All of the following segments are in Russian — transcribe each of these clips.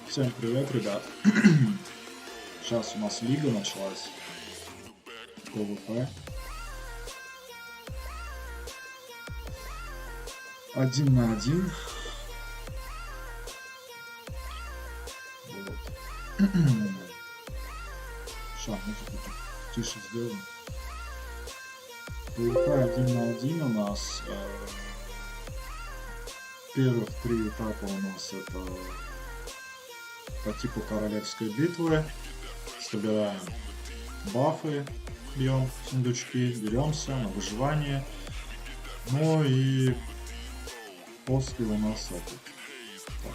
Всем привет, ребят. Сейчас у нас лига началась. ПВП. 1 на 1. Вот. Сейчас, музыку тише сделаем. ПВП 1 на 1 у нас. Первых 3 этапа у нас это по типу королевской битвы. Собираем бафы, бьем сундучки, беремся на выживание. Ну и после у нас это. Так.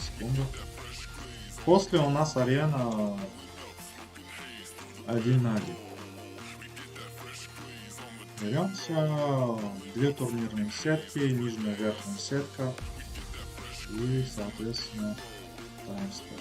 Секунду. После у нас арена 1 на 1. Беремся 2 турнирные сетки, нижняя верхняя сетка и, соответственно, таймстер.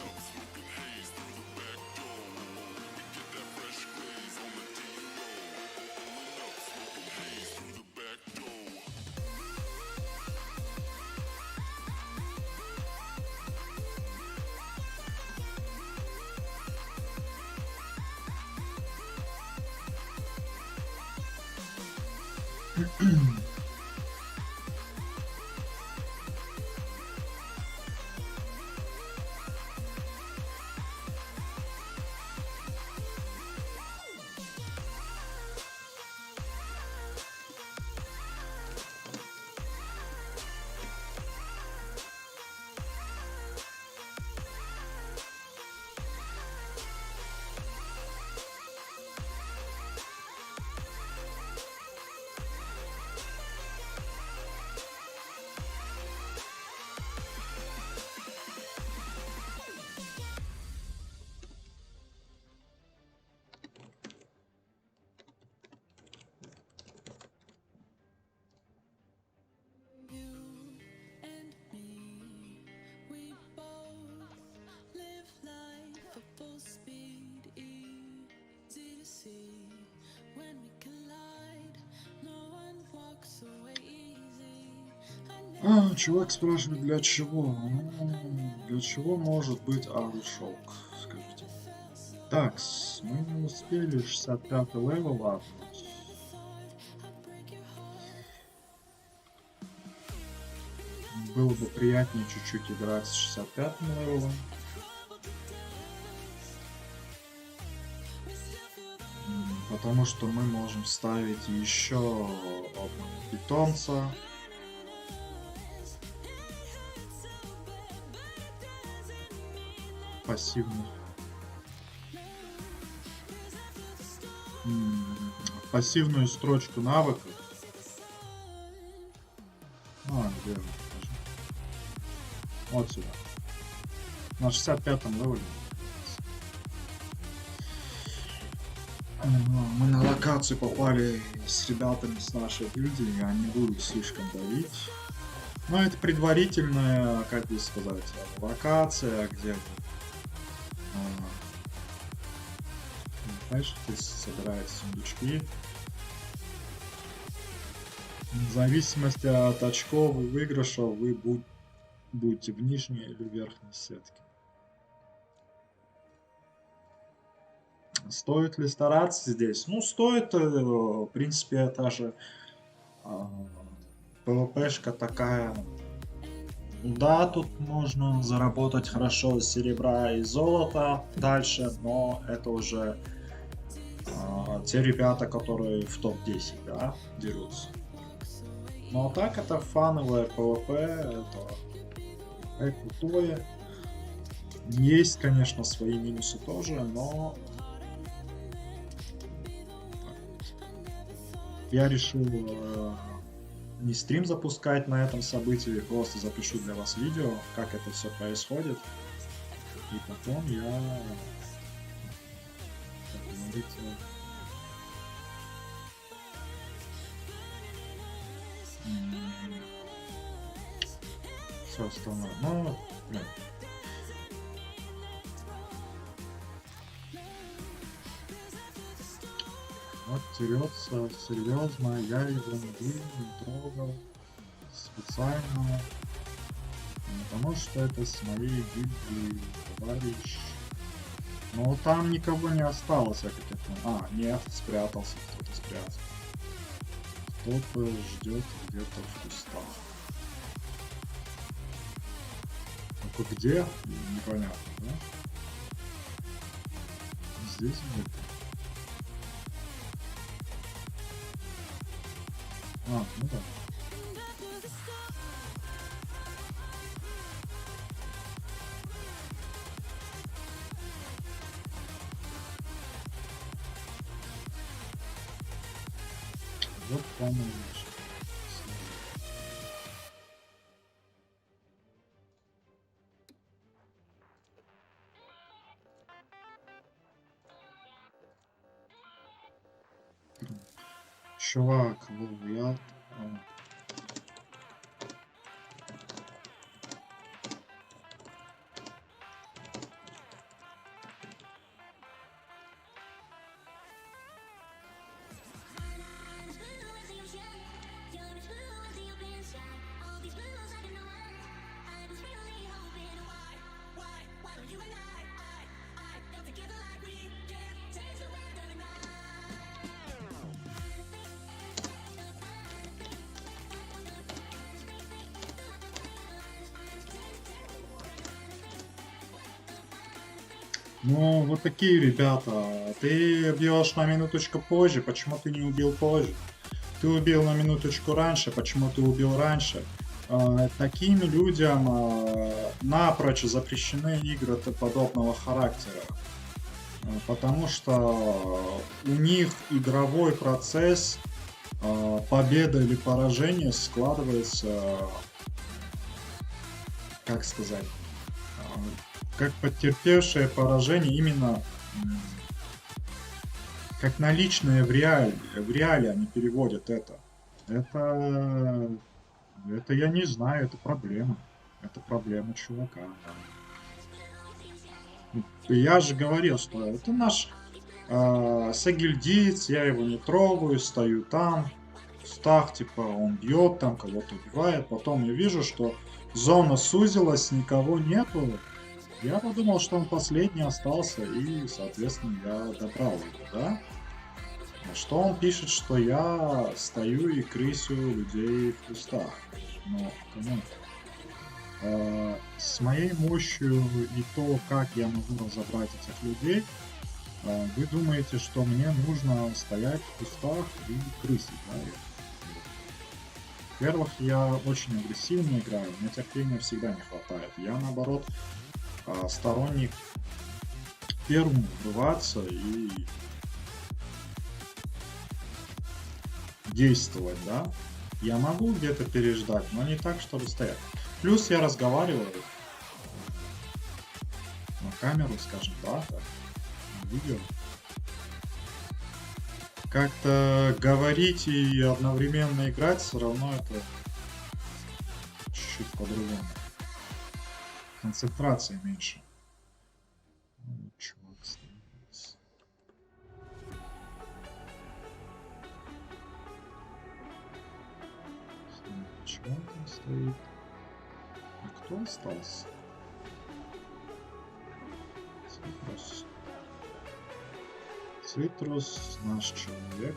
Чувак спрашивает, для чего? Для чего может быть Арушок? Скажите. Так, мы не успели 65 левел апнуть. Было бы приятнее чуть-чуть играть с 65 левелом. Потому что мы можем ставить еще одного питомца. Пассивную строчку навыков. Где же? Вот сюда. На 65-м левеле. Мы на локацию попали с ребятами с нашей гильдии, они будут слишком давить. Но это предварительная, как бы сказать, локация, где знаешь, здесь собираются сундучки. В зависимости от очков и выигрыша вы будете в нижней или верхней сетке. Стоит ли стараться здесь? Ну, стоит, в принципе, это же ПВПшка такая. Да, тут можно заработать хорошо серебра и золота дальше, но это уже те ребята, которые в топ-10, да, дерутся. Ну а так это фановое ПВП, это крутое. Есть, конечно, свои минусы тоже, но я решил не стрим запускать на этом событии, просто запишу для вас видео, как это все происходит. И потом я, как говорится, все остальное. Ну, Вот терется серьезно, я его не бил, не трогал специально, потому что это с моей гильдии товарищ. Но там никого не осталось, я как это... А, нет, спрятался, кто-то спрятался. Кто-то ждет где-то в кустах. Только где? Непонятно, да? Здесь где-то. А, ну да. Вот по-моему. Чувак, я... Ну, вот такие ребята. Ты бьешь на минуточку позже, почему ты не убил позже? Ты убил на минуточку раньше, почему ты убил раньше? Таким людям напрочь запрещены игры подобного характера. Потому что у них игровой процесс, победа или поражение складывается, как сказать, как потерпевшее поражение именно как наличные в реале они переводят это. Это я не знаю, это проблема. Это проблема чувака. Я же говорил, что это наш сагильдиец, я его не трогаю, стою там, в кустах, типа, он бьет там, кого-то убивает. Потом я вижу, что зона сузилась, никого нету. Я подумал, что он последний остался, и, соответственно, я добрал его, да? А что он пишет, что я стою и крысю людей в кустах? Но, кому? С моей мощью и то, как я могу разобрать этих людей, вы думаете, что мне нужно стоять в кустах и крысить, да? Во-первых, я очень агрессивно играю, мне терпения всегда не хватает. Я, наоборот, сторонник первым врываться и действовать, да? Я могу где-то переждать, но не так, чтобы стоять. Плюс я разговариваю на камеру, скажем, да, так, на видео. Как-то говорить и одновременно играть все равно это чуть-чуть по-другому. Концентрации меньше. Ну, чувак стоит. Чего он там стоит? А кто остался? Цитрус. Цитрус, наш человек.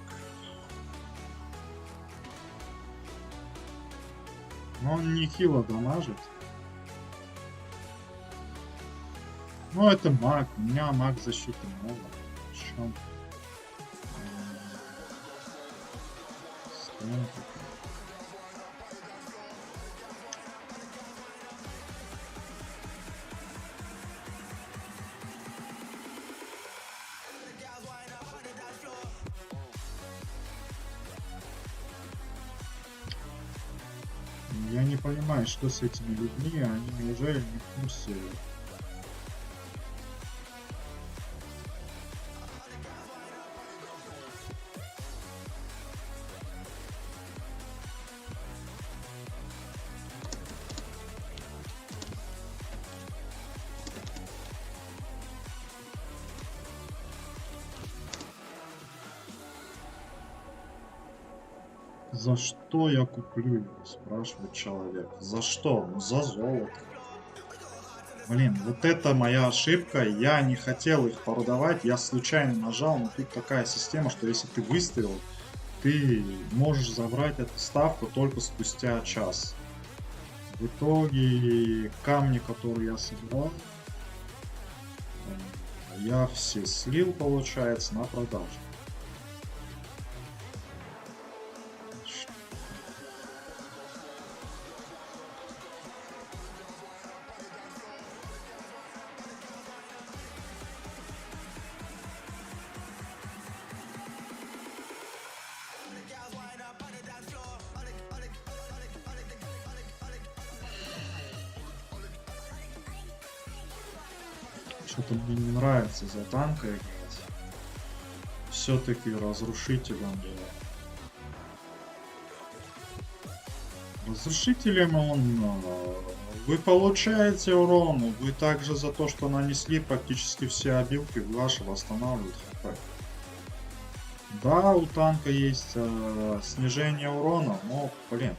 Но он не хило дамажит. Ну, это маг. У меня маг защиты много. Причем... Я не понимаю, что с этими людьми, они неужели не в курсе? За что я куплю его, спрашивает человек. За что? Ну за золото. Блин, вот это моя ошибка. Я не хотел их продавать, я случайно нажал, но тут такая система, что если ты выставил, ты можешь забрать эту ставку только спустя час. В итоге камни, которые я собрал, я все слил, получается, на продажу. Что-то мне не нравится за танка играть. Все-таки разрушителем я. Разрушителем вы получаете урон, вы также за то, что нанесли практически все обилки ваши восстанавливают хп. Да, у танка есть снижение урона, но, блин,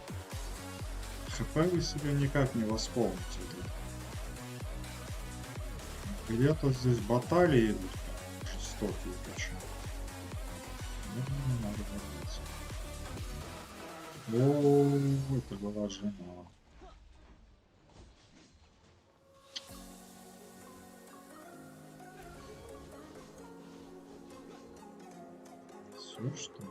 хп вы себе никак не восполните. Где-то здесь баталии идут жестокие причем. Не надо бояться. О, это была жена. Все что ли?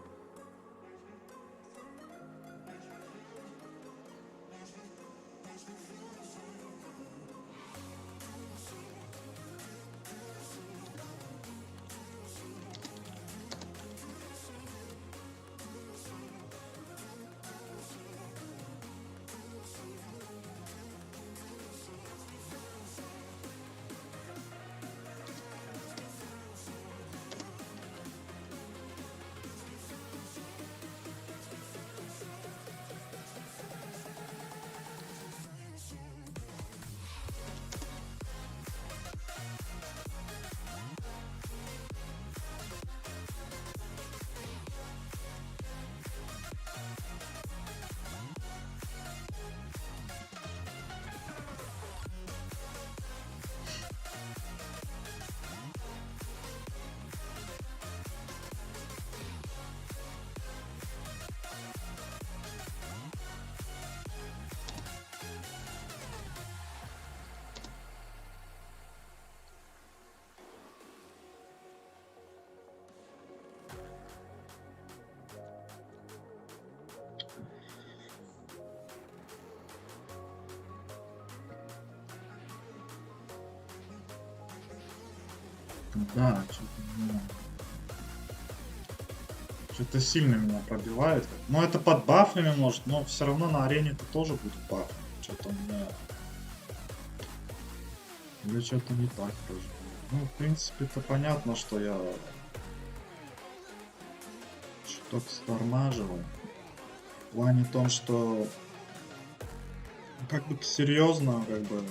Да, что-то сильно меня пробивает. Ну, это под бафами, может, но все равно на арене это тоже будет баф. Что-то у меня... Или что-то не так тоже. Ну, в принципе, это понятно, что я... Что-то стормаживаю. В плане том, что... Как бы серьезно, как бы...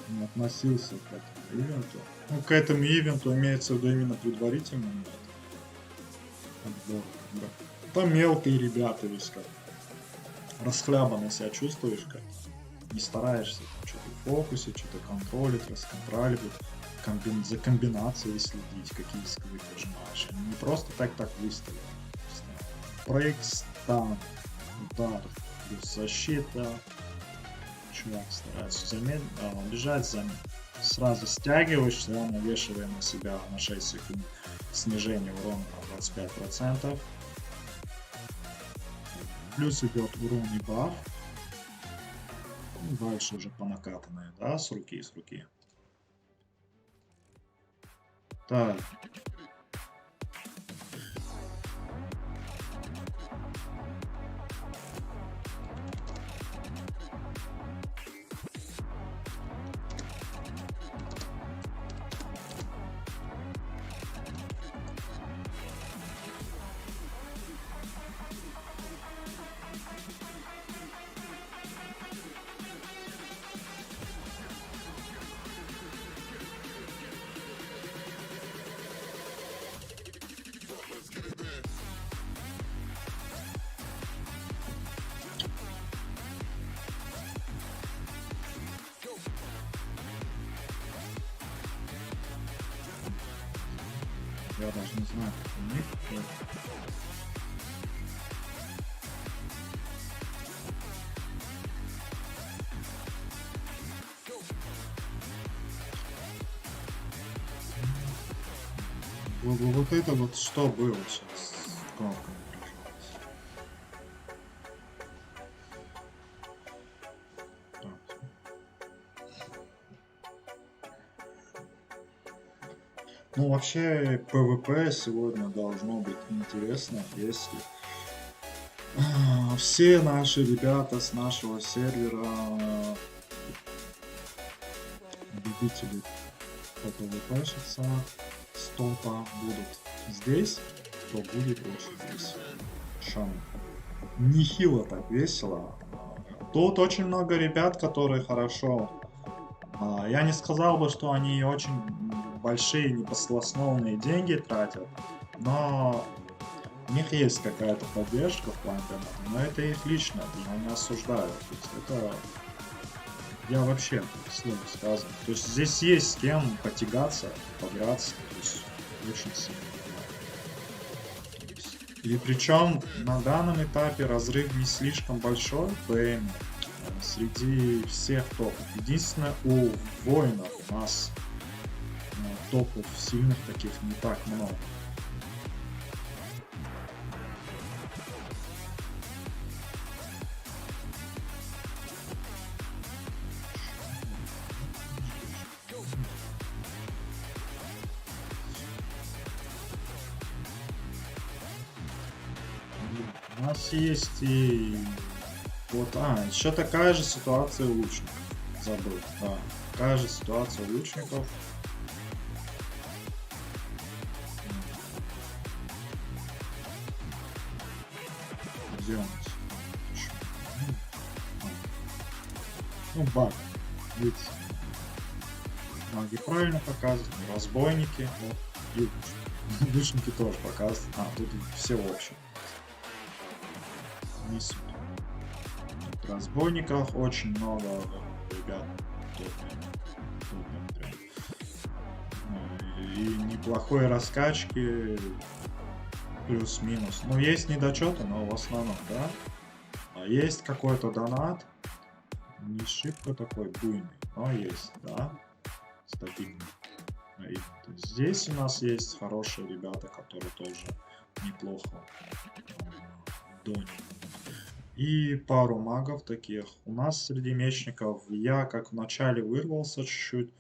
Не относился к этому ивенту. Ну, к этому ивенту имеется в виду именно предварительно. Отбор, да. Там мелкие ребята, весь как расхлябанно себя чувствуешь, как не стараешься там, что-то в фокусе, что-то контролить, расконтроливать, за комбинацией следить, какие сквы нажимаешь. Они не просто так выставили. Проект стан, удар, плюс защита. Чувак старается бежать, сразу стягиваешь, да, навешивая на себя на 6 секунд снижение урона на 25%. Плюс идет урон и баф. Ну, дальше уже по накатанной, да, с руки. Так. Я даже не знаю, как у них. Вот это вот что было сейчас с кнопками прижалось. Так. Ну, вообще, PvP сегодня должно быть интересно, если все наши ребята с нашего сервера, любители PvP-шиться с топа будут здесь, то будет очень весело. Шам. Нехило так весело. Тут очень много ребят, которые хорошо. Я не сказал бы, что они очень большие, непослосновные деньги тратят, но у них есть какая-то поддержка в плане доната, но это их лично, я не осуждаю. То есть это я вообще слово сказано. То есть здесь есть с кем потягаться, подраться, то есть очень сильно. И причем на данном этапе разрыв не слишком большой среди всех топов. Единственное, у воинов у нас топов сильных таких не так много. У нас есть и вот, еще такая же ситуация у лучников. Забыл, да. Такая же ситуация у лучников. Где у нас? Ну, баг. Видите. Маги правильно показывают. Разбойники. Вот. И лучники тоже показывают. Тут все общие. Не суть. В разбойниках очень много ребят топят прям. И неплохой раскачки плюс-минус. Ну, есть недочеты, но в основном, да. Есть какой-то донат. Не шибко такой буйный, но есть, да. Стабильный. И здесь у нас есть хорошие ребята, которые тоже неплохо донят. И пару магов таких. У нас среди мечников я как вначале вырвался чуть-чуть.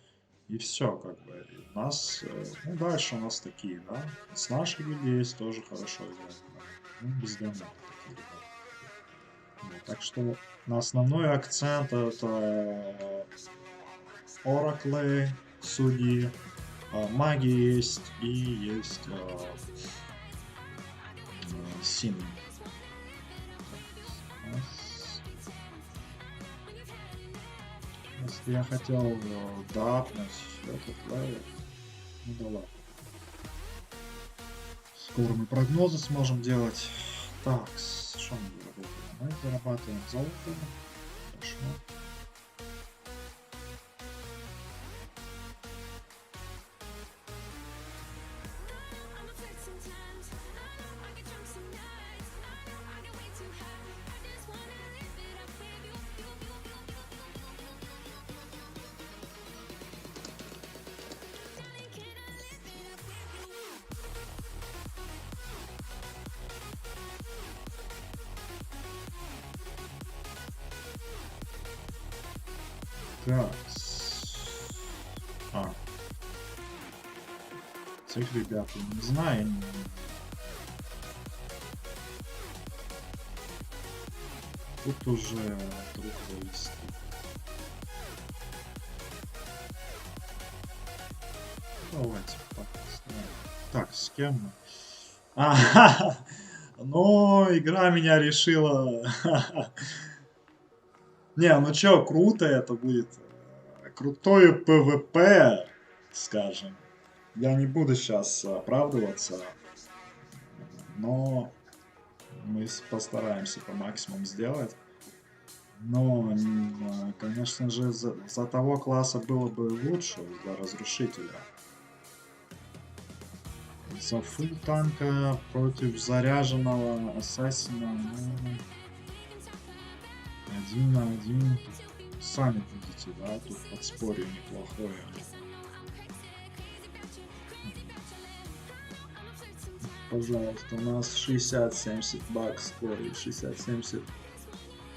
И все, как бы. И у нас, ну, дальше у нас такие, да. С нашей гильдии есть тоже хорошо играть. Ну, без доната такие ребята. Вот, так что на основной акцент это ораклы, судьи, маги есть и есть син. Если я хотел дапнуть этот левел, ну да ладно. Скоро мы прогнозы сможем делать. Так, что мы работаем? Мы зарабатываем золото. Хорошо. Так. Этих ребят я не знаю. Тут уже друг зависит. Давайте поставим. Так, с кем мы? Ну, игра меня решила. Не, ну чё, круто это будет. Крутое ПВП, скажем. Я не буду сейчас оправдываться, но мы постараемся по максимуму сделать. Но, конечно же, за того класса было бы лучше, за разрушителя. За фул танка против заряженного ассасина, ну, 1 на 1. Сами видите, да, тут подспорье неплохое. Пожалуйста, у нас 60-70 баксов, ой, 60-70,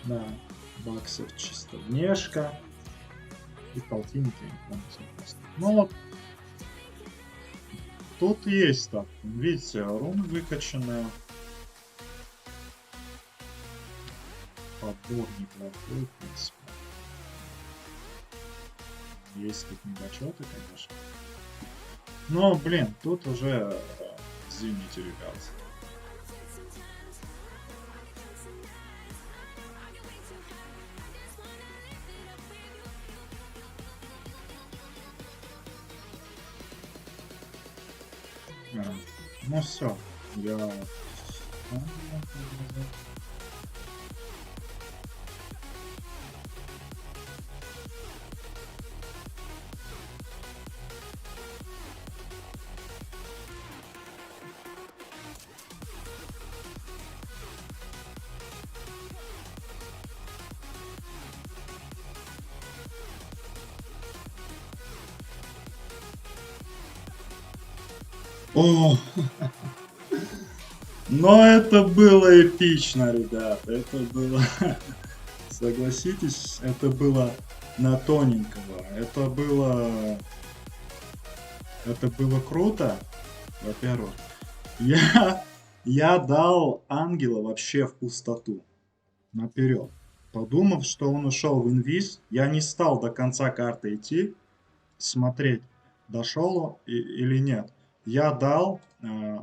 да, баксов чисто внешка и полтинники. Ну вот, тут есть так, видите, руны выкачанные. Подбор неплохой, в принципе. Есть тут недочеты, конечно. Но, блин, тут уже, извините, ребят. Ну все, я... О! Но это было эпично, ребят. Это было... Согласитесь, это было на тоненького. Это было круто, во-первых. Я дал ангела вообще в пустоту. Наперед. Подумав, что он ушел в инвиз, я не стал до конца карты идти, смотреть, дошел или нет. Я дал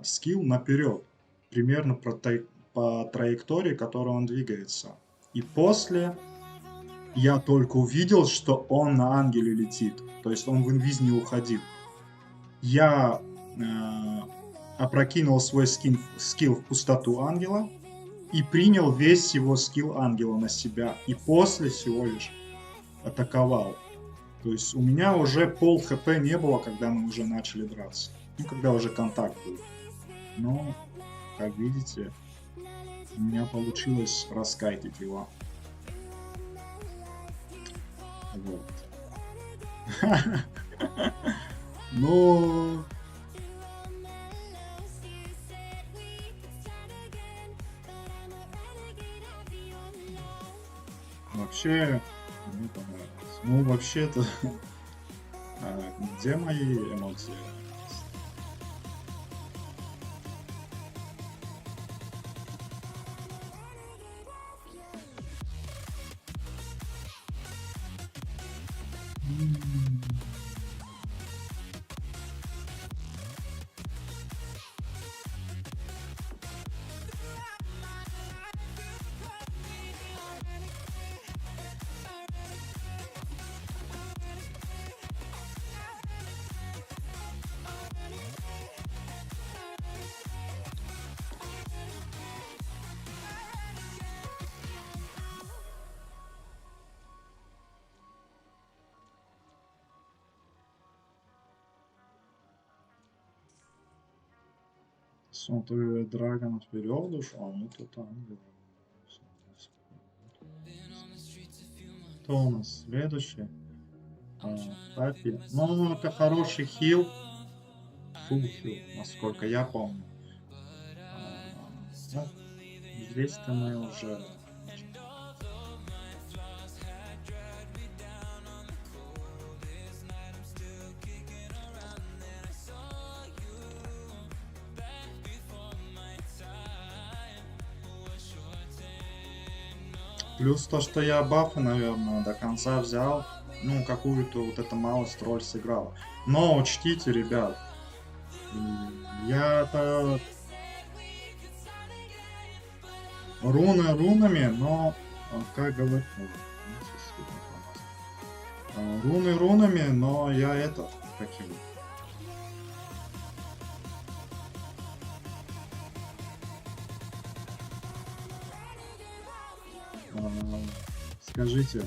скилл наперед. Примерно по траектории, которой он двигается. И после я только увидел, что он на ангеле летит. То есть он в инвиз не уходил. Я опрокинул свой скилл в пустоту ангела и принял весь его скилл ангела на себя. И после всего лишь атаковал. То есть у меня уже пол хп не было, когда мы уже начали драться. Ну, когда уже контакт был. Но, как видите, у меня получилось раскайтить его. Вот. Ну... Вообще, мне понравилось. Ну, вообще-то, где мои эмоции? Смотрю, Драгон вперед ушел, ну тут ангел. Кто у нас следующий? Папи. Ну, это хороший хил. Фул хил, насколько я помню. Ну, здесь-то мы уже... Плюс то, что я бафы, наверное, до конца взял. Ну, какую-то вот эту малость роль сыграл. Но учтите, ребят, я-то руны рунами, но как говорят, руны рунами, но я этот каким. Скажите,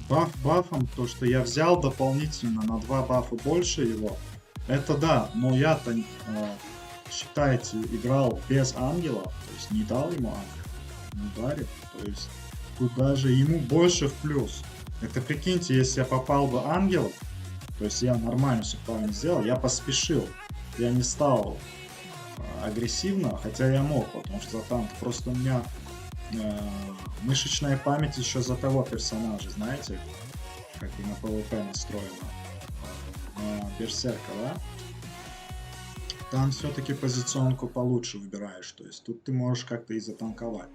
Баф бафом, то, что я взял дополнительно на 2 бафа больше его, это да, но я-то, считайте, играл без ангела, то есть не дал ему ангела, не ударил, то есть тут даже ему больше в плюс. Это прикиньте, если я попал бы ангелом, то есть я нормально все правильно сделал, я поспешил, я не стал агрессивно, хотя я мог, потому что за танк просто у меня мышечная память еще за того персонажа, знаете, как и на PvP настроена, на берсерка, да? Там все-таки позиционку получше выбираешь, то есть тут ты можешь как-то и затанковать.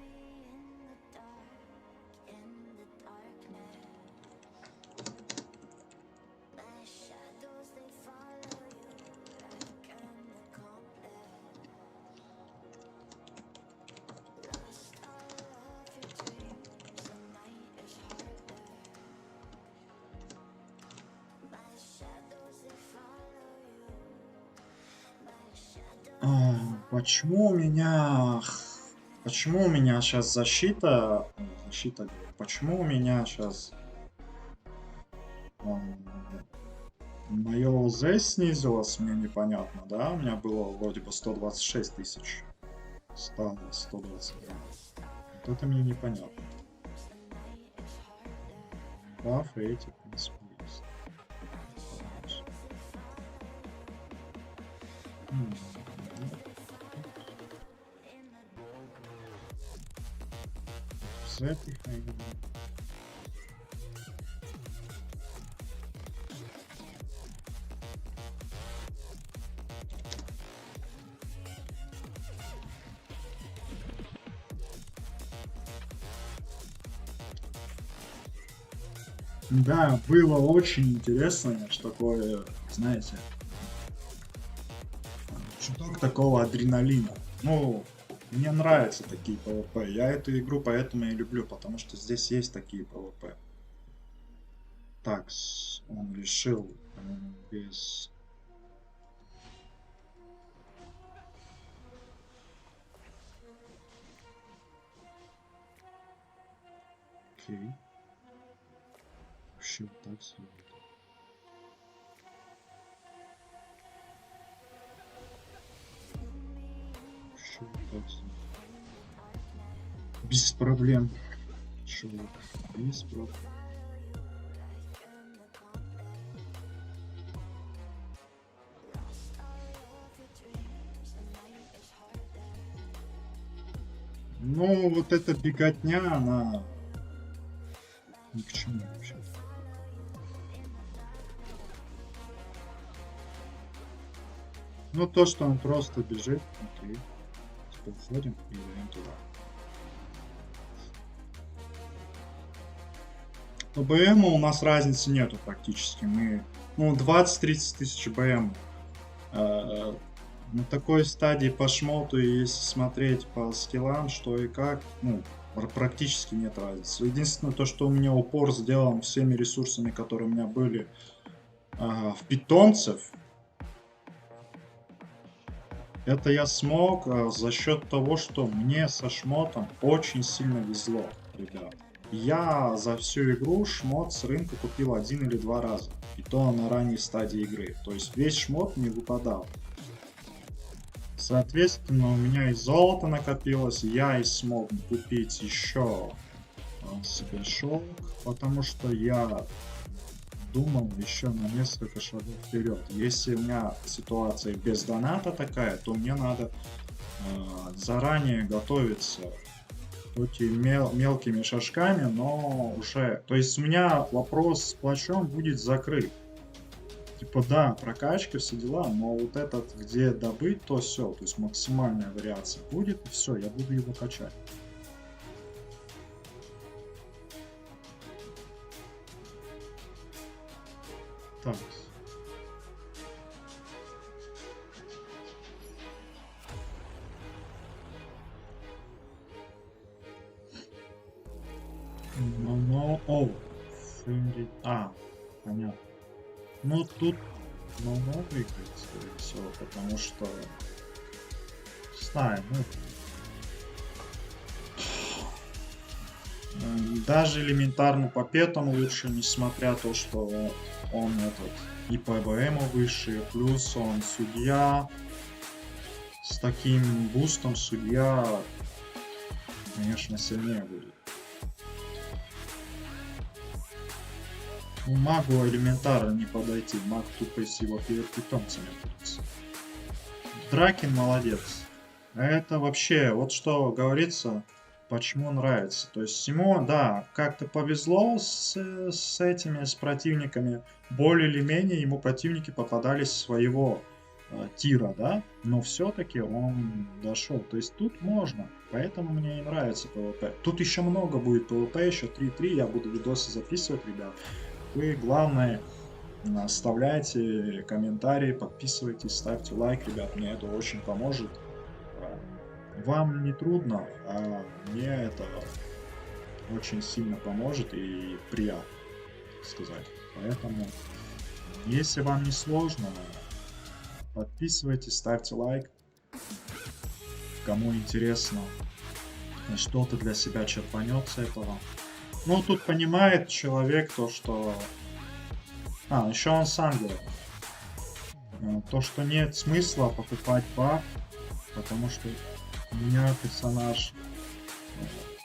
Почему у меня сейчас защита, почему у меня сейчас мое ОЗ снизилось, мне непонятно, да? У меня было вроде бы 126 тысяч, стало 122. Вот это мне непонятно. Бафы эти, в принципе, есть. С этих, наверное. Да, было очень интересно, что такое, знаете, чуток такого адреналина. Ну, мне нравятся такие PvP. Я эту игру поэтому и люблю, потому что здесь есть такие PvP. Так, он решил без... Окей. Вообще вот так сделать. Вообще вот так сделать. Без проблем. Чувак, без проблем. Ну, вот эта беготня, она ни к чему вообще. Ну, то, что он просто бежит, окей. Подходим и идем туда. По БМ у нас разницы нету практически. Мы, ну, 20-30 тысяч БМ. На такой стадии по шмоту, если смотреть по скиллам, что и как, ну, практически нет разницы. Единственное, то, что у меня упор сделан всеми ресурсами, которые у меня были в питомцев, это я смог за счет того, что мне со шмотом очень сильно везло, ребят. Я за всю игру шмот с рынка купил 1 или 2 раза. И то на ранней стадии игры. То есть весь шмот не выпадал. Соответственно, у меня и золото накопилось. Я и смог купить еще себе шелк. Потому что я думал еще на несколько шагов вперед. Если у меня ситуация без доната такая, то мне надо заранее готовиться, хоть и мелкими шажками, но уже... То есть у меня вопрос с плащом будет закрыт. Типа да, прокачка, все дела, но вот этот, где добыть, то все, то есть максимальная вариация будет, и все, я буду его качать. Так. О, понятно. Ну тут, выиграть, скорее всего, потому что, знаю, Даже элементарно по петам лучше, несмотря то, что он этот и по БМу выше, плюс он судья. С таким бустом судья, конечно, сильнее будет. Ну, магу элементарно не подойти. Маг тупо с его питомцами будет. Дракин молодец. Это вообще, вот что говорится, почему нравится. То есть ему, да, как-то повезло с этими, с противниками. Более или менее ему противники попадались своего тира, да, но все-таки он дошел. То есть тут можно, поэтому мне и нравится PvP. Тут еще много будет PvP, еще 3-3, я буду видосы записывать, ребят. Вы, главное, оставляйте комментарии, подписывайтесь, ставьте лайк, ребят, мне это очень поможет. Вам не трудно, а мне это очень сильно поможет и приятно, так сказать. Поэтому, если вам не сложно, подписывайтесь, ставьте лайк. Кому интересно, что-то для себя черпанет с этого. Ну, тут понимает человек то, что... А, еще он сам говорит. То, что нет смысла покупать баф, потому что у меня персонаж...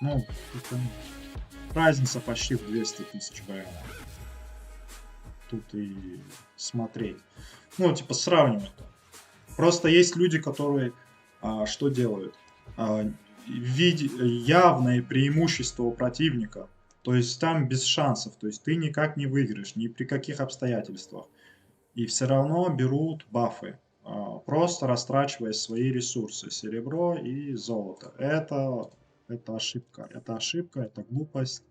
Ну, это разница почти в 200 тысяч БМ. Тут и смотреть. Ну, типа, сравнивать. Просто есть люди, которые что делают? Видят явное преимущество у противника. То есть там без шансов. То есть ты никак не выиграешь, ни при каких обстоятельствах. И все равно берут бафы. Просто растрачивая свои ресурсы. Серебро и золото. Это ошибка. Это ошибка, это глупость.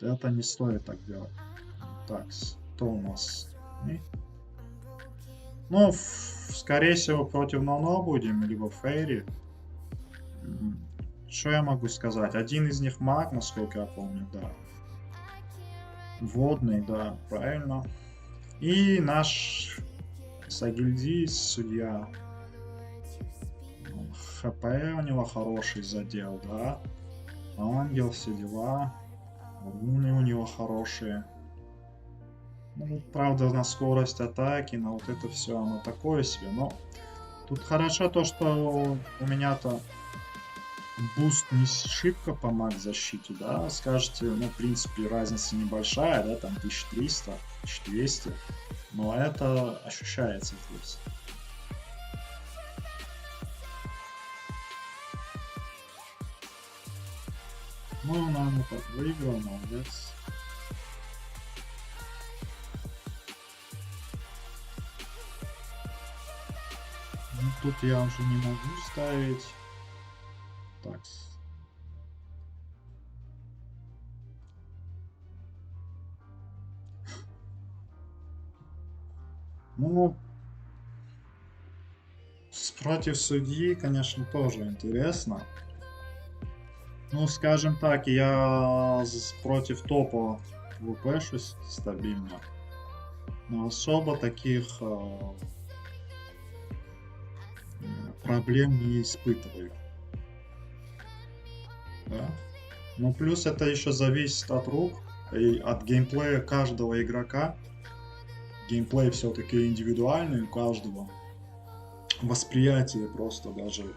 Это не стоит так делать. Так, что у нас? Ну, скорее всего, против Ноно будем, либо Фейри. Что я могу сказать? Один из них маг, насколько я помню, да. Водный, да, правильно. И наш Сагильдис, судья. ХП у него хороший задел, да. Ангел, все дела. Руны у него хорошие. Ну, правда, на скорость атаки, на вот это все, оно такое себе. Но тут хорошо то, что у меня-то буст не шибко по маг защите, да. Скажете, ну, в принципе, разница небольшая, да, там 1300, 1200. Но это ощущается здесь. Ну, нам это выиграл, молодец. Ну, тут я уже не могу ставить. Так. Ну, против судьи, конечно, тоже интересно. Ну, скажем так, я против топа ВПшусь стабильно. Но особо таких проблем не испытываю. Да? Ну, плюс это еще зависит от рук и от геймплея каждого игрока. Геймплей все-таки индивидуальный у каждого. Восприятие просто даже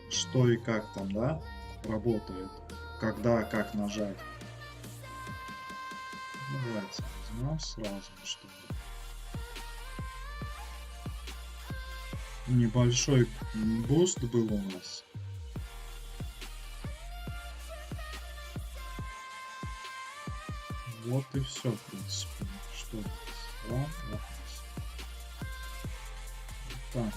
что и как там, да, работает. Когда, как нажать. Давайте возьмем сразу, чтобы небольшой буст был у нас. Вот и все, в принципе. Что у нас? Так.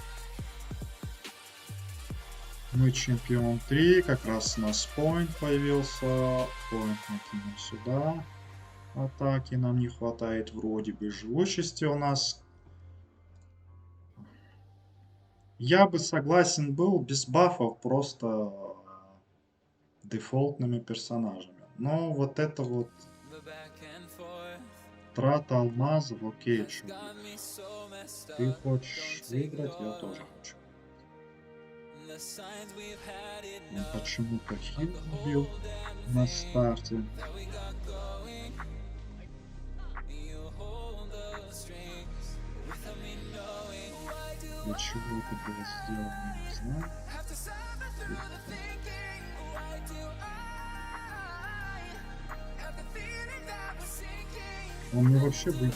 Мы чемпион 3, как раз у нас point появился. Point накинем сюда. Атаки нам не хватает вроде бы. Живучести у нас. Я бы согласен был без бафов, просто дефолтными персонажами. Но вот это вот трата алмазов, окей, что ты хочешь выиграть, я тоже хочу. Он почему-то хил убил на старте. Для чего это было сделано, не знаю. Он мне вообще быть.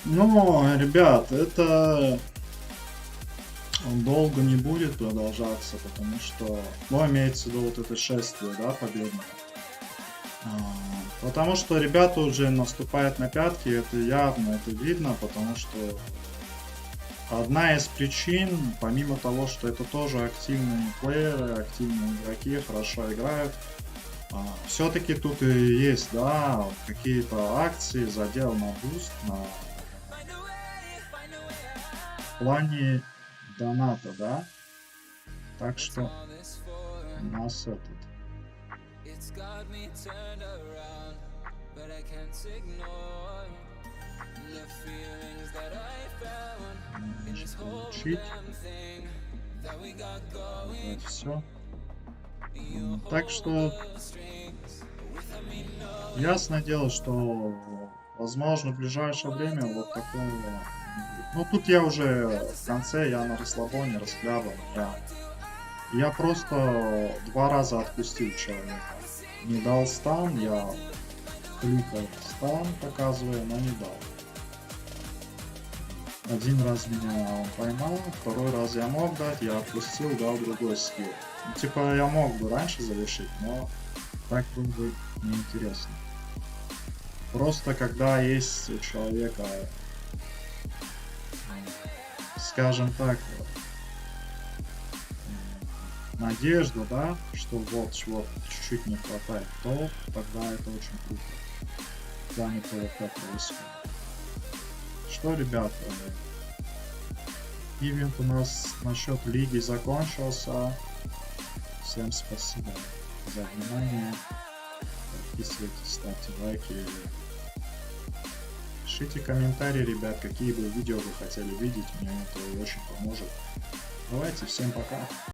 Но, ребят, это долго не будет продолжаться, потому что, ну, имеется в виду вот это шествие, да, победное. Потому что ребята уже наступают на пятки, это явно, это видно, потому что одна из причин, помимо того, что это тоже активные плееры, активные игроки, хорошо играют, все-таки тут и есть, да, какие-то акции, задел на буст, в плане доната, да, так что у нас этот. Может получить. Вот все. Так что ясное дело, что возможно в ближайшее время вот такого. Ну тут я уже в конце, я на расслабоне, расхлябан. Я просто 2 раза отпустил человека. Не дал стан, я кликал стан, показывая, но не дал. 1 раз меня он поймал, 2 раз я мог дать, я отпустил, дал другой скилл. Ну, типа я мог бы раньше завершить, но так было бы неинтересно. Просто когда есть у человека, скажем так, надежда, да, что вот чего чуть-чуть не хватает, то тогда это очень круто. В плане PvP происходит. Что, ребята, ивент у нас насчет лиги закончился. Всем спасибо за внимание. Подписывайтесь, ставьте лайки. Пишите комментарии, ребят, какие бы видео вы хотели видеть. Мне это очень поможет. Давайте, всем пока.